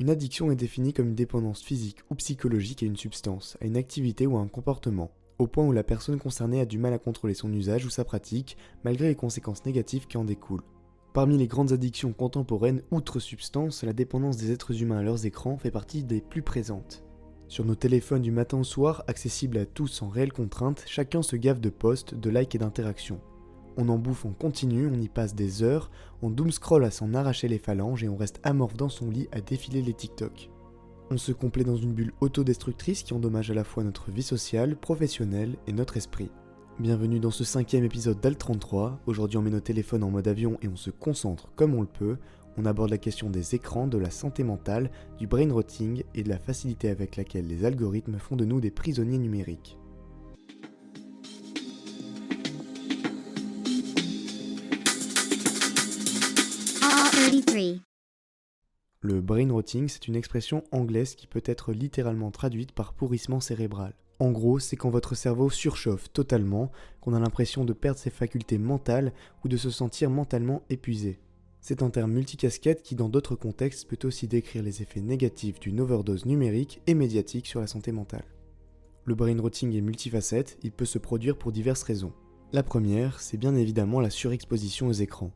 Une addiction est définie comme une dépendance physique ou psychologique à une substance, à une activité ou à un comportement, au point où la personne concernée a du mal à contrôler son usage ou sa pratique, malgré les conséquences négatives qui en découlent. Parmi les grandes addictions contemporaines, outre substances, la dépendance des êtres humains à leurs écrans fait partie des plus présentes. Sur nos téléphones du matin au soir, accessibles à tous sans réelle contrainte, chacun se gave de posts, de likes et d'interactions. On en bouffe en continu, on y passe des heures, on doomscroll à s'en arracher les phalanges et on reste amorphe dans son lit à défiler les TikTok. On se complaît dans une bulle autodestructrice qui endommage à la fois notre vie sociale, professionnelle et notre esprit. Bienvenue dans ce 5e épisode d'Alt33. Aujourd'hui on met nos téléphones en mode avion et on se concentre comme on le peut. On aborde la question des écrans, de la santé mentale, du brain rotting et de la facilité avec laquelle les algorithmes font de nous des prisonniers numériques. Le brain rotting, c'est une expression anglaise qui peut être littéralement traduite par pourrissement cérébral. En gros, c'est quand votre cerveau surchauffe totalement, qu'on a l'impression de perdre ses facultés mentales ou de se sentir mentalement épuisé. C'est un terme multicasquette qui, dans d'autres contextes, peut aussi décrire les effets négatifs d'une overdose numérique et médiatique sur la santé mentale. Le brain rotting est multifacette, il peut se produire pour diverses raisons. La première, c'est bien évidemment la surexposition aux écrans.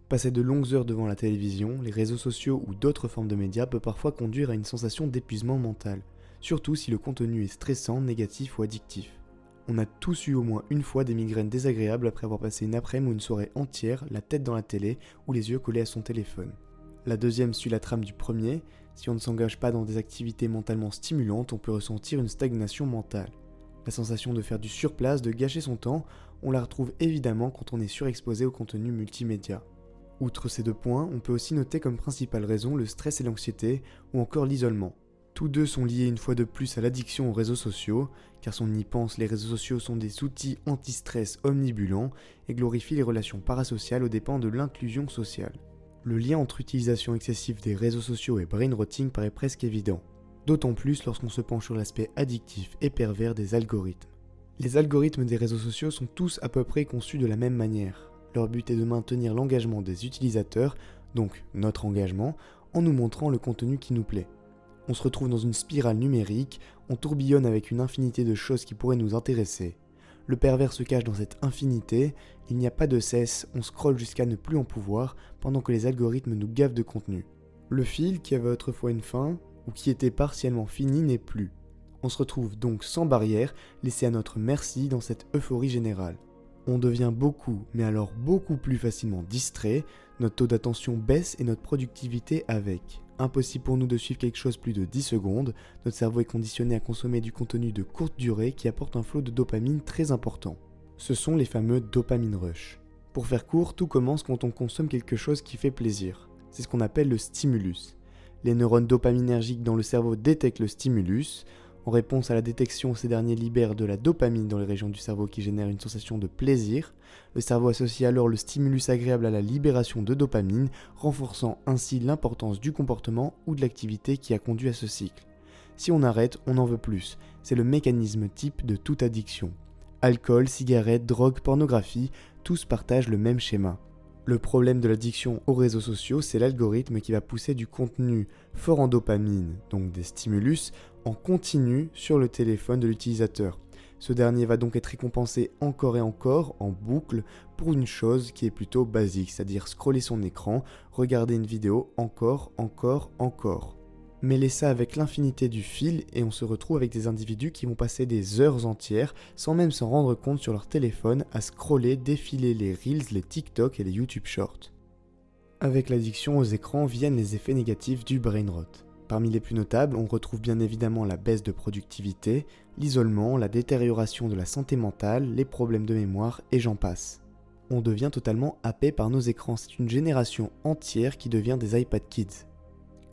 Passer de longues heures devant la télévision, les réseaux sociaux ou d'autres formes de médias peut parfois conduire à une sensation d'épuisement mental, surtout si le contenu est stressant, négatif ou addictif. On a tous eu au moins une fois des migraines désagréables après avoir passé une après-midi ou une soirée entière, la tête dans la télé ou les yeux collés à son téléphone. La deuxième suit la trame du premier, si on ne s'engage pas dans des activités mentalement stimulantes, on peut ressentir une stagnation mentale. La sensation de faire du surplace, de gâcher son temps, on la retrouve évidemment quand on est surexposé au contenu multimédia. Outre ces deux points, on peut aussi noter comme principale raison le stress et l'anxiété, ou encore l'isolement. Tous deux sont liés une fois de plus à l'addiction aux réseaux sociaux, car si on y pense, les réseaux sociaux sont des outils anti-stress omnibulants et glorifient les relations parasociales aux dépens de l'inclusion sociale. Le lien entre utilisation excessive des réseaux sociaux et brain rotting paraît presque évident, d'autant plus lorsqu'on se penche sur l'aspect addictif et pervers des algorithmes. Les algorithmes des réseaux sociaux sont tous à peu près conçus de la même manière. Leur but est de maintenir l'engagement des utilisateurs, donc notre engagement, en nous montrant le contenu qui nous plaît. On se retrouve dans une spirale numérique, on tourbillonne avec une infinité de choses qui pourraient nous intéresser. Le pervers se cache dans cette infinité, il n'y a pas de cesse, on scrolle jusqu'à ne plus en pouvoir, pendant que les algorithmes nous gavent de contenu. Le fil, qui avait autrefois une fin, ou qui était partiellement fini, n'est plus. On se retrouve donc sans barrière, laissé à notre merci dans cette euphorie générale. On devient beaucoup, mais alors beaucoup plus facilement distrait, notre taux d'attention baisse et notre productivité avec. Impossible pour nous de suivre quelque chose plus de 10 secondes, notre cerveau est conditionné à consommer du contenu de courte durée qui apporte un flot de dopamine très important. Ce sont les fameux dopamine rush. Pour faire court, tout commence quand on consomme quelque chose qui fait plaisir. C'est ce qu'on appelle le stimulus. Les neurones dopaminergiques dans le cerveau détectent le stimulus. En réponse à la détection, ces derniers libèrent de la dopamine dans les régions du cerveau qui génèrent une sensation de plaisir. Le cerveau associe alors le stimulus agréable à la libération de dopamine, renforçant ainsi l'importance du comportement ou de l'activité qui a conduit à ce cycle. Si on arrête, on en veut plus. C'est le mécanisme type de toute addiction. Alcool, cigarettes, drogue, pornographie, tous partagent le même schéma. Le problème de l'addiction aux réseaux sociaux, c'est l'algorithme qui va pousser du contenu fort en dopamine, donc des stimulus, en continu sur le téléphone de l'utilisateur. Ce dernier va donc être récompensé encore et encore, en boucle, pour une chose qui est plutôt basique, c'est-à-dire scroller son écran, regarder une vidéo encore. Mêlez ça avec l'infinité du fil et on se retrouve avec des individus qui vont passer des heures entières, sans même s'en rendre compte sur leur téléphone, à scroller, défiler les Reels, les TikTok et les YouTube Shorts. Avec l'addiction aux écrans viennent les effets négatifs du brain rot. Parmi les plus notables, on retrouve bien évidemment la baisse de productivité, l'isolement, la détérioration de la santé mentale, les problèmes de mémoire et j'en passe. On devient totalement happé par nos écrans, c'est une génération entière qui devient des iPad Kids.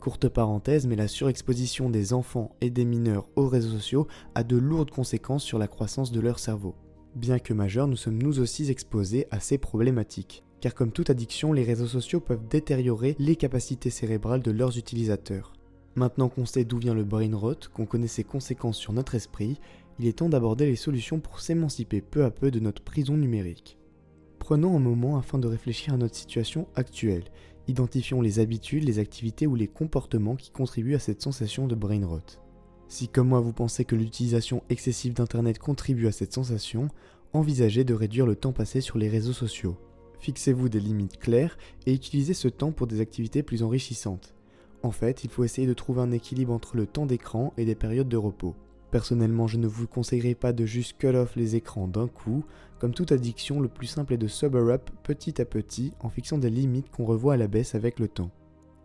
Courte parenthèse, mais la surexposition des enfants et des mineurs aux réseaux sociaux a de lourdes conséquences sur la croissance de leur cerveau. Bien que majeurs, nous sommes nous aussi exposés à ces problématiques. Car comme toute addiction, les réseaux sociaux peuvent détériorer les capacités cérébrales de leurs utilisateurs. Maintenant qu'on sait d'où vient le brain rot, qu'on connaît ses conséquences sur notre esprit, il est temps d'aborder les solutions pour s'émanciper peu à peu de notre prison numérique. Prenons un moment afin de réfléchir à notre situation actuelle. Identifions les habitudes, les activités ou les comportements qui contribuent à cette sensation de brain rot. Si comme moi vous pensez que l'utilisation excessive d'internet contribue à cette sensation, envisagez de réduire le temps passé sur les réseaux sociaux. Fixez-vous des limites claires et utilisez ce temps pour des activités plus enrichissantes. En fait, il faut essayer de trouver un équilibre entre le temps d'écran et des périodes de repos. Personnellement, je ne vous conseillerais pas de juste cut off les écrans d'un coup. Comme toute addiction, le plus simple est de sober up petit à petit en fixant des limites qu'on revoit à la baisse avec le temps.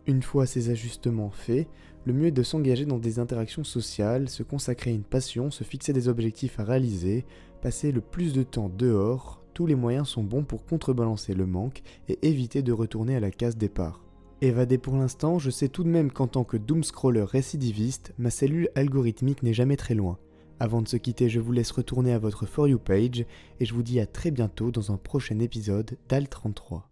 Une fois ces ajustements faits, le mieux est de s'engager dans des interactions sociales, se consacrer à une passion, se fixer des objectifs à réaliser, passer le plus de temps dehors. Tous les moyens sont bons pour contrebalancer le manque et éviter de retourner à la case départ. Évadé pour l'instant, je sais tout de même qu'en tant que doomscroller récidiviste, ma cellule algorithmique n'est jamais très loin. Avant de se quitter, je vous laisse retourner à votre For You page et je vous dis à très bientôt dans un prochain épisode d'Al 33.